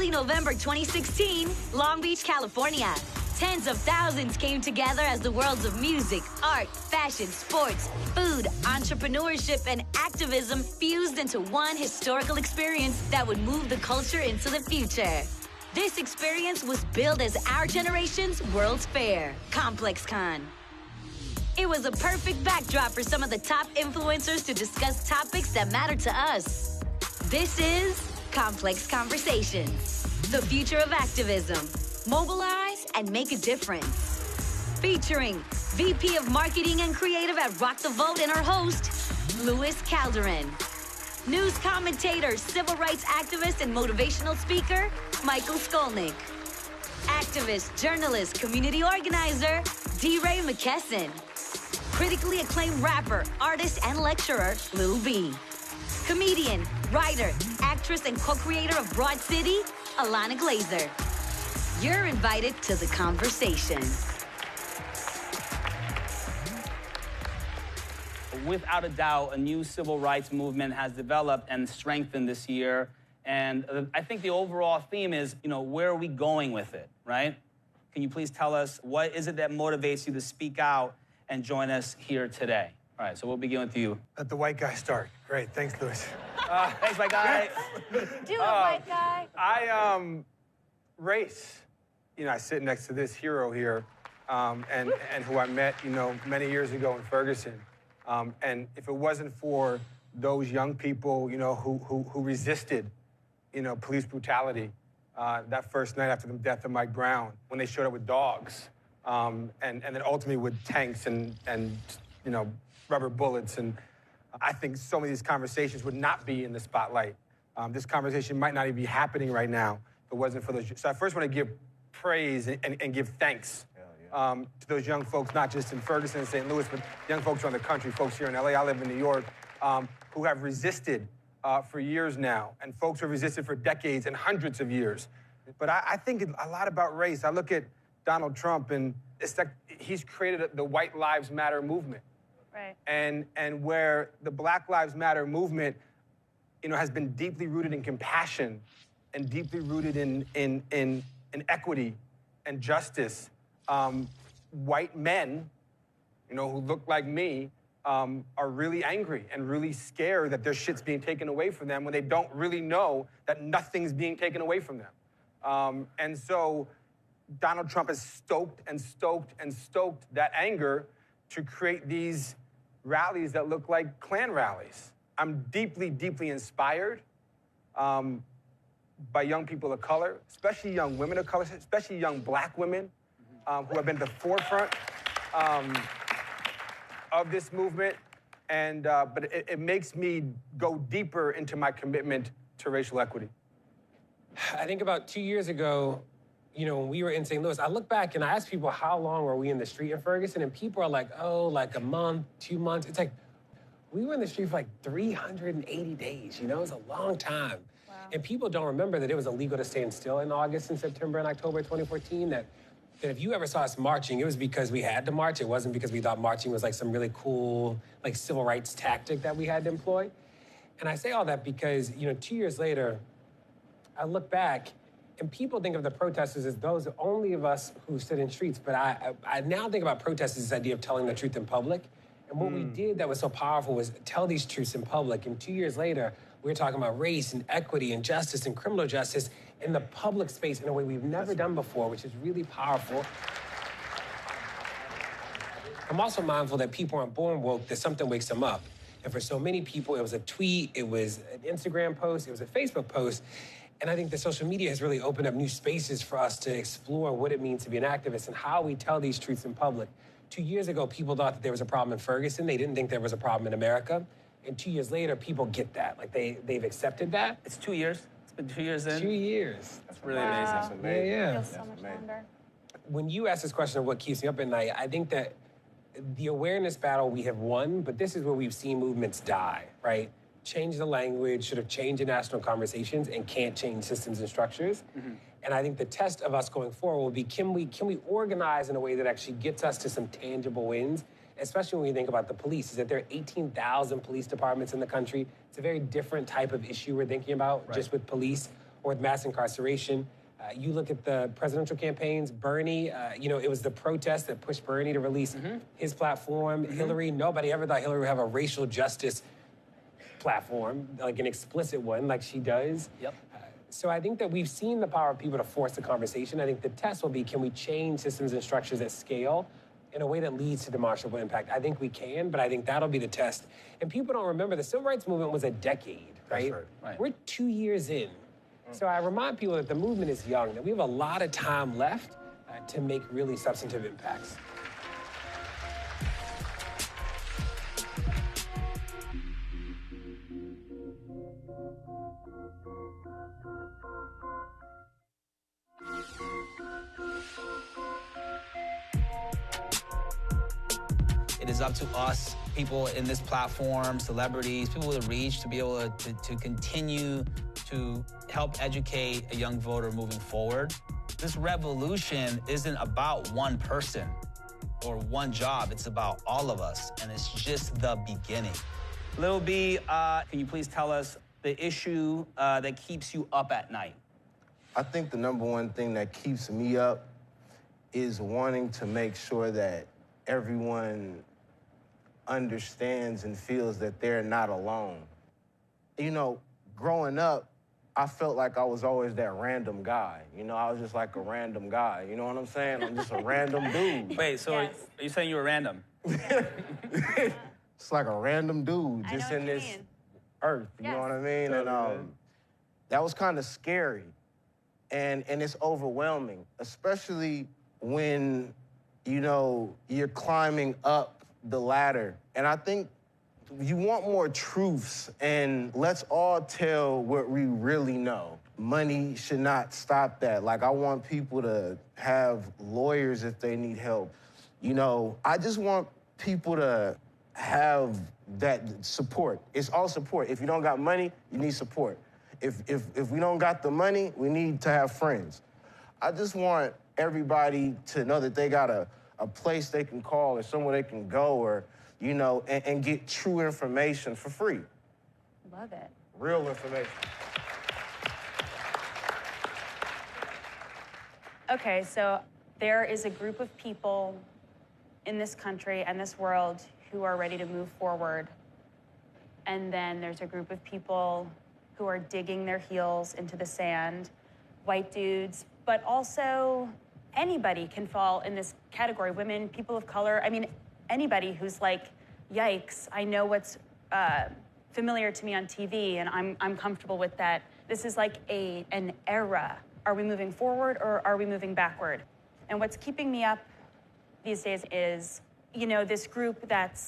Early November 2016, Long Beach, California. Tens of thousands came together as the worlds of music, art, fashion, sports, food, entrepreneurship, and activism fused into one historical experience that would move the culture into the future. This experience was billed as our generation's World's Fair, ComplexCon. It was a perfect backdrop for some of the top influencers to discuss topics that matter to us. This is Complex Conversations, the future of activism. Mobilize and make a difference. Featuring VP of Marketing and Creative at Rock the Vote and our host, Louis Calderin. News commentator, civil rights activist, and motivational speaker, Michael Skolnick. Activist, journalist, community organizer, D. Ray McKesson. Critically acclaimed rapper, artist, and lecturer, Lil B. Comedian, writer, actress, and co-creator of Broad City, Alana Glazer. You're invited to the conversation. Without a doubt, a new civil rights movement has developed and strengthened this year. And I think the overall theme is, where are we going with it, right? Can you please tell us what is it that motivates you to speak out and join us here today? All right, so we'll begin with you. Let the white guy start. Great, thanks, Louis. Thanks, white guy. Do it, white guy. Race. I sit next to this hero here, and who I met, many years ago in Ferguson. And if it wasn't for those young people, who resisted, police brutality that first night after the death of Mike Brown, when they showed up with dogs, and then ultimately with tanks and rubber bullets. And I think so many of these conversations would not be in the spotlight. This conversation might not even be happening right now if it wasn't for those. So I first want to give praise and give thanks to those young folks, not just in Ferguson and St. Louis, but young folks around the country, folks here in LA, I live in New York, who have resisted for years now, and folks who have resisted for decades and hundreds of years. But I think a lot about race. I look at Donald Trump, and it's like he's created the White Lives Matter movement. Right. And where the Black Lives Matter movement, has been deeply rooted in compassion and deeply rooted in equity and justice. White men, who look like me, are really angry and really scared that their shit's being taken away from them when they don't really know that nothing's being taken away from them. And so Donald Trump has stoked and stoked and stoked that anger to create these rallies that look like Klan rallies. I'm deeply, deeply inspired by young people of color, especially young women of color, especially young Black women who have been at the forefront of this movement. And but it makes me go deeper into my commitment to racial equity. I think about 2 years ago, when we were in St. Louis, I look back and I ask people, how long were we in the street in Ferguson? And people are like, like a month, 2 months. It's like, we were in the street for like 380 days, It was a long time. Wow. And people don't remember that it was illegal to stand still in August and September and October 2014, that if you ever saw us marching, it was because we had to march. It wasn't because we thought marching was like some really cool, like civil rights tactic that we had to employ. And I say all that because, 2 years later, I look back and people think of the protesters as those only of us who stood in streets. But I now think about protesters as this idea of telling the truth in public. And what we did that was so powerful was tell these truths in public. And 2 years later, we're talking about race and equity and justice and criminal justice in the public space in a way we've never done before, which is really powerful. I'm also mindful that people aren't born woke, that something wakes them up. And for so many people, it was a tweet, it was an Instagram post, it was a Facebook post. And I think that social media has really opened up new spaces for us to explore what it means to be an activist and how we tell these truths in public. 2 years ago, people thought that there was a problem in Ferguson. They didn't think there was a problem in America. And 2 years later, people get that. Like, they've accepted that. It's 2 years. It's been 2 years in. 2 years. That's really amazing. That's amazing. Yeah. Feels so much longer. When you ask this question of what keeps me up at night, I think that the awareness battle we have won, but this is where we've seen movements die, right? Change the language, sort of change the national conversations, and can't change systems and structures. And I think the test of us going forward will be, can we organize in a way that actually gets us to some tangible wins, especially when we think about the police, is that there are 18,000 police departments in the country. It's a very different type of issue we're thinking about just with police. or with mass incarceration. You look at the presidential campaigns, Bernie, it was the protest that pushed Bernie to release his platform. Hillary, nobody ever thought Hillary would have a racial justice platform, like an explicit one, like she does. Yep. So I think that we've seen the power of people to force the conversation. I think the test will be, can we change systems and structures at scale in a way that leads to demonstrable impact? I think we can, but I think that'll be the test. And people don't remember the civil rights movement was a decade, right? That's right. We're 2 years in. So I remind people that the movement is young, that we have a lot of time left to make really substantive impacts. It is up to us, people in this platform, celebrities, people with reach, to be able to continue to help educate a young voter moving forward. This revolution isn't about one person or one job. It's about all of us, and it's just the beginning. Lil B, can you please tell us the issue that keeps you up at night? I think the number one thing that keeps me up is wanting to make sure that everyone understands and feels that they're not alone. You know, growing up, I felt like I was always that random guy. You know, I was just like a random guy. You know what I'm saying? I'm just a random dude. Wait, so Yes. are you saying you were random? It's like a random dude I just know in what you this mean. earth. You know Yes. what I mean? Totally. And that was kind of scary. And it's overwhelming, especially when, you know, you're climbing up the ladder. And I think you want more truths, and let's all tell what we really know. Money should not stop that. Like, I want people to have lawyers if they need help. You know, I just want people to have that support. It's all support. If you don't got money, you need support. If we don't got the money, we need to have friends. I just want everybody to know that they got a place they can call or somewhere they can go, or, you know, and get true information for free. Love it. Real information. Okay, so there is a group of people in this country and this world who are ready to move forward. And then there's a group of people who are digging their heels into the sand, white dudes, but also anybody can fall in this category. Women, people of color, I mean, anybody who's like, yikes, I know what's familiar to me on TV, and I'm comfortable with that. This is like an era. Are we moving forward or are we moving backward? And what's keeping me up these days is, you know, this group that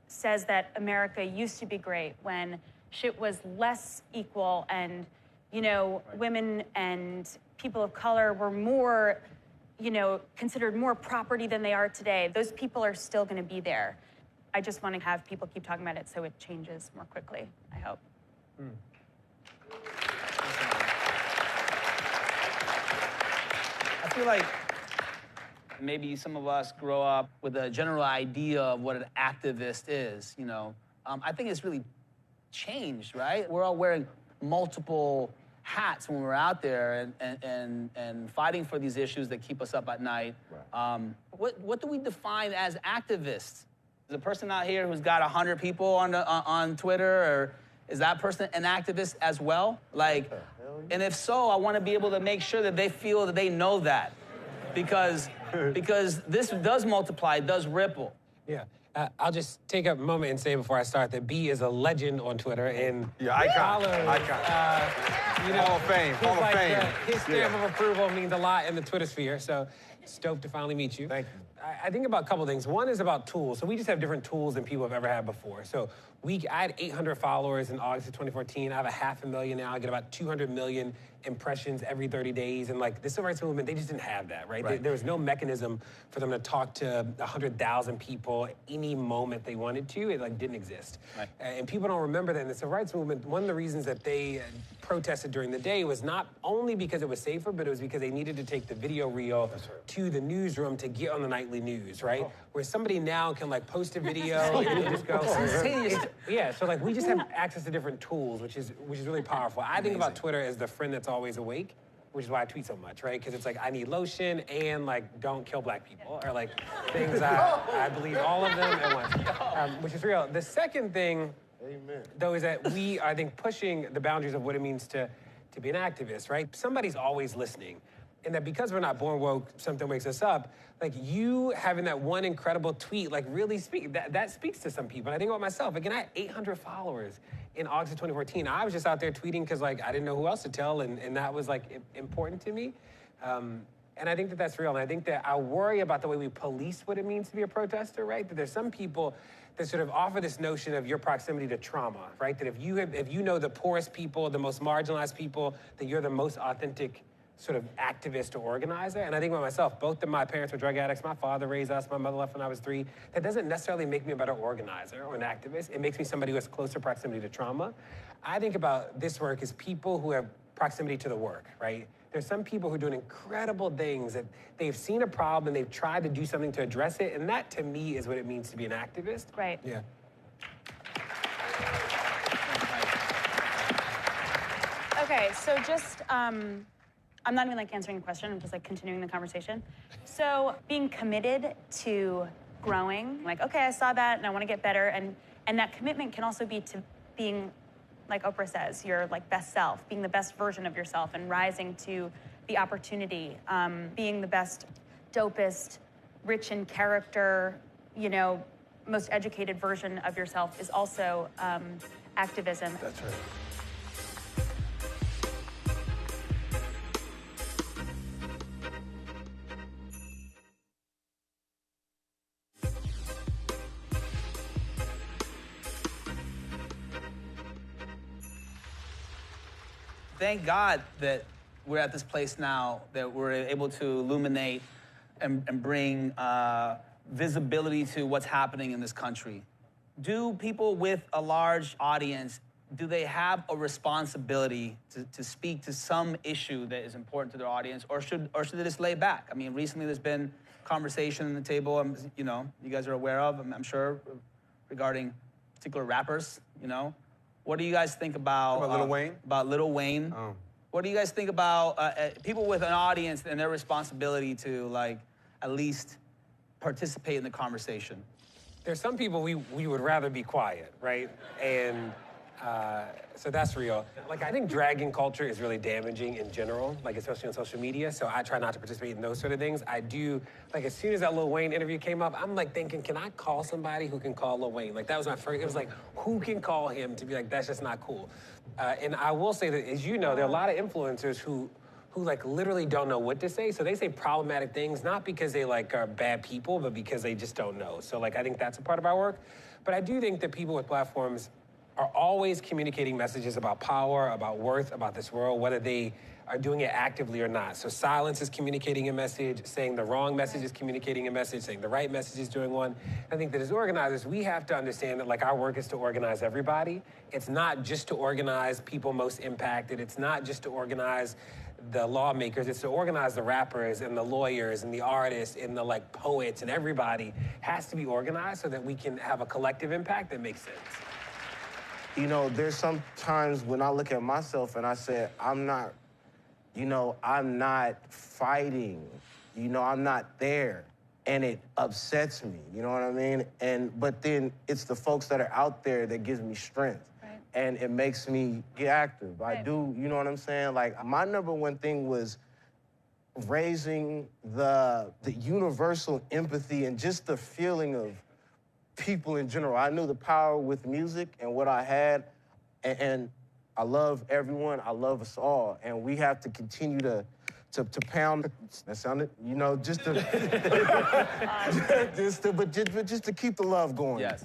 says that America used to be great when shit was less equal, and, you know, women and people of color were more, you know, considered more property than they are today. Those people are still going to be there. I just want to have people keep talking about it so it changes more quickly, I hope. I feel like maybe some of us grow up with a general idea of what an activist is, you know. I think it's really changed, right? We're all wearing multiple hats when we're out there and fighting for these issues that keep us up at night. Right. What do we define as activists? Is a person out here who's got 100 people on Twitter, or is that person an activist as well? Like, and if so, I want to be able to make sure that they feel that they know that, because this does multiply, it does ripple. Yeah. I'll just take a moment and say before I start that B is a legend on Twitter, and Yeah, icon. follows, Icon. you know, Hall of Fame, his, Hall of like, Fame. His stamp of approval means a lot in the Twitter sphere, so stoked to finally meet you. Thank you. I think about a couple things. One is about tools. So we just have different tools than people have ever had before. So I had 800 followers in August of 2014. I have 500,000 now. I get about 200 million impressions every 30 days. And like the civil rights movement, they just didn't have that, right? There was no mechanism for them to talk to 100,000 people any moment they wanted to. It like didn't exist. Right. And people don't remember that in the civil rights movement, one of the reasons that they protested protested during the day was not only because it was safer, but it was because they needed to take the video reel to the newsroom to get on the nightly news, right? Where somebody now can like post a video and you just go. Yeah, so like we just have access to different tools, which is really powerful. I think about Twitter as the friend that's always awake, which is why I tweet so much, right? Because it's like, I need lotion and like, don't kill black people, or like things I believe all of them at once, which is real. The second thing, though, is that we are, I think, pushing the boundaries of what it means to be an activist, right? Somebody's always listening. And that because we're not born woke, something wakes us up. Like you having that one incredible tweet, like really that speaks to some people. And I think about myself. Again, I had 800 followers in August of 2014. I was just out there tweeting because like I didn't know who else to tell, and that was like important to me. And I think that that's real. And I think that I worry about the way we police what it means to be a protester, right? That there's some people that sort of offer this notion of your proximity to trauma, right? That if you know the poorest people, the most marginalized people, that you're the most authentic sort of activist or organizer. And I think about myself, both of my parents were drug addicts. My father raised us. My mother left when I was 3. That doesn't necessarily make me a better organizer or an activist. It makes me somebody who has closer proximity to trauma. I think about this work as people who have proximity to the work, right? There's some people who are doing incredible things that they've seen a problem and they've tried to do something to address it. And that, to me, is what it means to be an activist. Right. Yeah. Okay, so just, I'm not even like answering a question, I'm just like continuing the conversation. So being committed to growing, like, okay, I saw that and I want to get better. And that commitment can also be to being, like Oprah says, your like best self, being the best version of yourself and rising to the opportunity, being the best, dopest, rich in character, you know, most educated version of yourself is also activism. That's right. Thank God that we're at this place now, that we're able to illuminate and bring visibility to what's happening in this country. Do people with a large audience, do they have a responsibility to speak to some issue that is important to their audience, or should they just lay back? I mean, recently there's been conversation on the table, you know, you guys are aware of, I'm sure, regarding particular rappers, you know. What do you guys think about Lil Wayne? About Lil Wayne? Oh. What do you guys think about people with an audience and their responsibility to, like, at least participate in the conversation? There's some people we would rather be quiet, right? And so that's real. Like, I think dragging culture is really damaging in general, like, especially on social media, so I try not to participate in those sort of things. I do, like, as soon as that Lil Wayne interview came up, I'm, like, thinking, can I call somebody who can call Lil Wayne? Like, that was my first, it was like, who can call him to be like, that's just not cool. And I will say that, as you know, there are a lot of influencers who like literally don't know what to say. So they say problematic things, not because they like are bad people, but because they just don't know. So like, I think that's a part of our work. But I do think that people with platforms are always communicating messages about power, about worth, about this world, whether they are doing it actively or not. So silence is communicating a message, saying the wrong message is communicating a message, saying the right message is doing one. I think that as organizers, we have to understand that like our work is to organize everybody. It's not just to organize people most impacted. It's not just to organize the lawmakers, it's to organize the rappers and the lawyers and the artists and the like poets, and everybody has to be organized so that we can have a collective impact that makes sense. You know, there's some times when I look at myself and I say, I'm not fighting, I'm not there. And it upsets me, you know what I mean? But then it's the folks that are out there that gives me strength. Right. And it makes me get active. Right. I do, you know what I'm saying? Like, my number one thing was raising the universal empathy and just the feeling of people in general. I knew the power with music and what I had, and I love everyone, I love us all, and we have to continue to pound, that sounded, just to, just to keep the love going. Yes.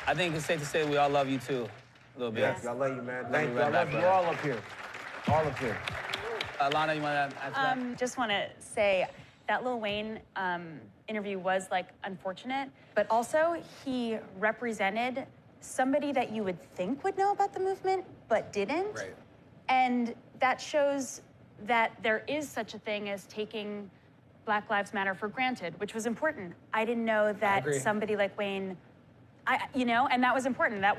I think it's safe to say we all love you too, a little bit. Yes, I love you, man. Thank you. I love you all up here. All up here. Lana, you want to answer that? Just want to say that Lil Wayne interview was like unfortunate, but also he represented somebody that you would think would know about the movement but didn't. Right. And that shows that there is such a thing as taking Black Lives Matter for granted, which was important. I didn't know that somebody like Wayne, and that was important. That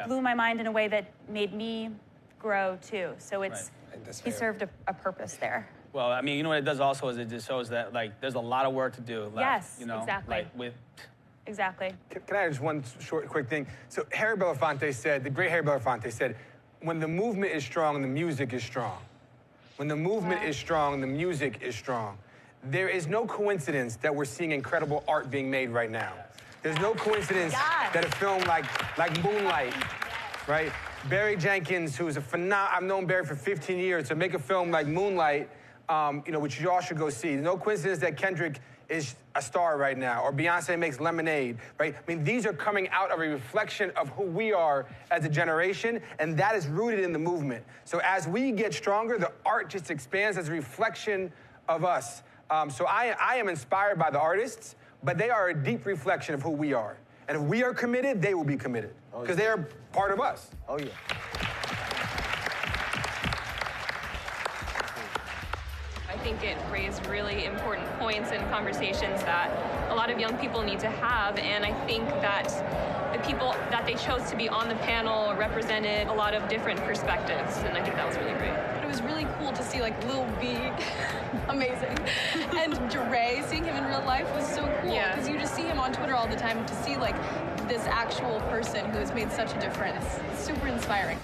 blew my mind in a way that made me grow too. So he served a purpose there. Well, I mean, you know what it does also is it just shows that, like, there's a lot of work to do left. Yes, you know? exactly. Like, Exactly. Can I add just one short, quick thing? So Harry Belafonte said, the great Harry Belafonte said, when the movement is strong, the music is strong. When the movement is strong, the music is strong. There is no coincidence that we're seeing incredible art being made right now. There's no coincidence that a film like Moonlight, right? Barry Jenkins, who's I've known Barry for 15 years, to make a film like Moonlight, which you all should go see. There's no coincidence that Kendrick is a star right now, or Beyonce makes Lemonade, right? I mean, these are coming out of a reflection of who we are as a generation, and that is rooted in the movement. So as we get stronger, the art just expands as a reflection of us. So I am inspired by the artists, but they are a deep reflection of who we are. And if we are committed, they will be committed, because they are part of us. Oh, yeah. I think it raised really important points and conversations that a lot of young people need to have, and I think that the people that they chose to be on the panel represented a lot of different perspectives, and I think that was really great. It was really cool to see, like, Lil B, amazing, and Dre, seeing him in real life was so cool, because you just see him on Twitter all the time. To see, like, this actual person who has made such a difference, it's super inspiring.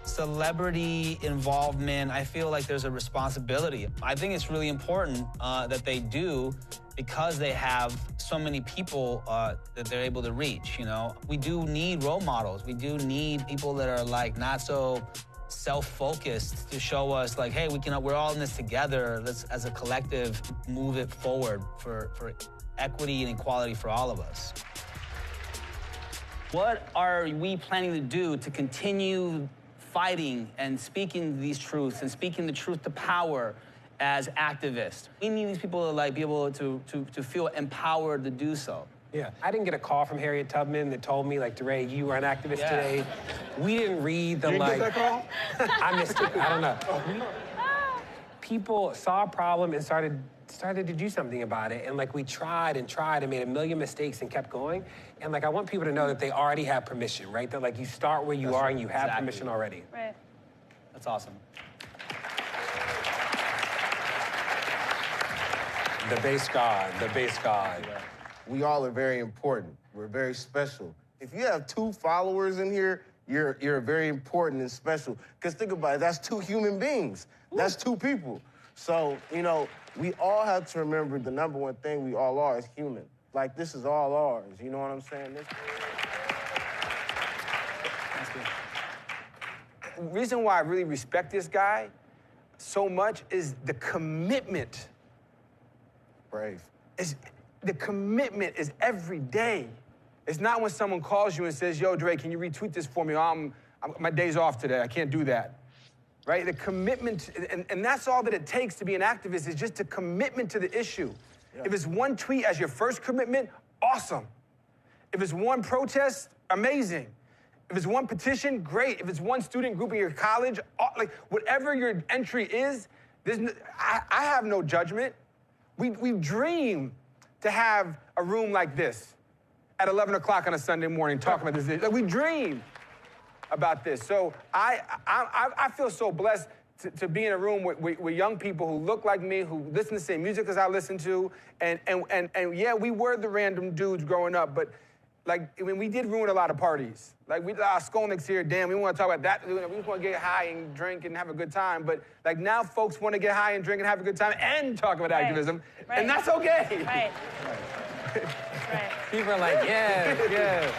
Celebrity involvement, I feel like there's a responsibility. I think it's really important that they do, because they have so many people that they're able to reach, you know? We do need role models. We do need people that are, like, not so self-focused to show us, like, hey, we're all in this together. Let's, as a collective, move it forward for equity and equality for all of us. What are we planning to do to continue fighting and speaking these truths and speaking the truth to power as activists? We need these people to, like, be able to feel empowered to do so. Yeah, I didn't get a call from Harriet Tubman that told me, like, DeRay, you were an activist today. We didn't read the, you like... You didn't get that call? I missed it. I don't know. People saw a problem and started to do something about it. And, like, we tried and made a million mistakes and kept going. And, like, I want people to know that they already have permission, right? That, like, you start where you are and you have permission already. Right. That's awesome. The bass god, the bass god. We all are very important. We're very special. If you have 2 followers in here, you're very important and special. Because think about it, that's 2 human beings. That's 2 people. So, we all have to remember the number one thing we all are is human. Like, this is all ours, you know what I'm saying? The reason why I really respect this guy so much is the commitment. Brave. The commitment is every day. It's not when someone calls you and says, yo, Dre, can you retweet this for me? My day's off today. I can't do that. Right? The commitment, and that's all that it takes to be an activist, is just a commitment to the issue. Yeah. If it's one tweet as your first commitment, awesome. If it's one protest, amazing. If it's one petition, great. If it's one student group in your college, like, whatever your entry is, I have no judgment. We dream to have a room like this at 11 o'clock on a Sunday morning talking about this. Like, we dream about this. So I feel so blessed to be in a room with young people who look like me, who listen to the same music as I listen to, and yeah, we were the random dudes growing up, but, like, I mean, we did ruin a lot of parties. Like, Skolnick's here, damn, we want to talk about that. We just want to get high and drink and have a good time, but, like, now folks want to get high and drink and have a good time and talk about activism, and that's okay. Right. People are like, yeah. Yes.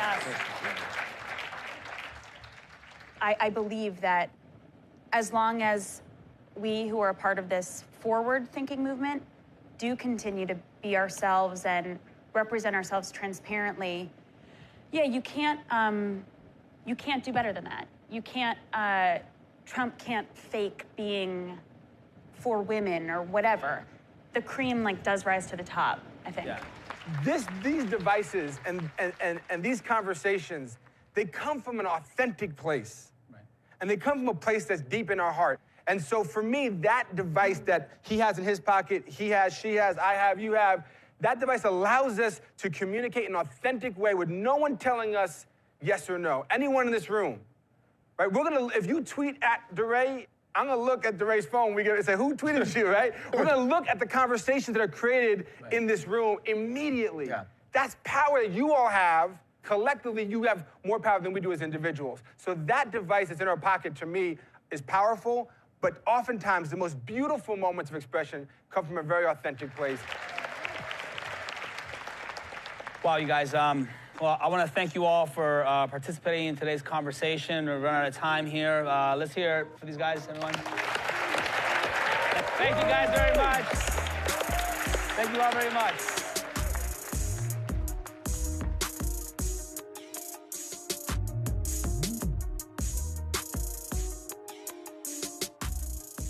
I believe that as long as we who are a part of this forward-thinking movement do continue to be ourselves and represent ourselves transparently, yeah, you can't do better than that. you can't, Trump can't fake being for women or whatever. The cream like does rise to the top, I think. Yeah. These devices and these conversations, they come from an authentic place. Right. And they come from a place that's deep in our heart. And so for me, that device that he has in his pocket, he has, she has, I have, you have, that device allows us to communicate in an authentic way with no one telling us yes or no. Anyone in this room, right? We're gonna, if you tweet at DeRay, I'm gonna look at DeRay's phone. We're gonna say, who tweeted you, right? We're gonna look at the conversations that are created in this room immediately. Yeah. That's power that you all have. Collectively, you have more power than we do as individuals. So that device that's in our pocket, to me, is powerful, but oftentimes the most beautiful moments of expression come from a very authentic place. Wow, you guys. Well, I want to thank you all for participating in today's conversation. We're running out of time here. Let's hear it for these guys, everyone. Thank you guys very much. Thank you all very much.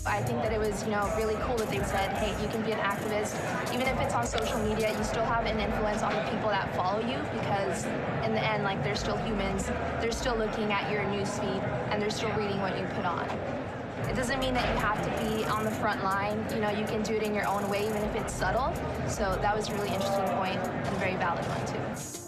I think that it was, really cool that they said, hey, you can be an activist. Even if it's on social media, you still have an influence on the people that follow you, because in the end, they're still humans. They're still looking at your newsfeed, and they're still reading what you put on. It doesn't mean that you have to be on the front line. You can do it in your own way, even if it's subtle. So that was a really interesting point and a very valid one, too.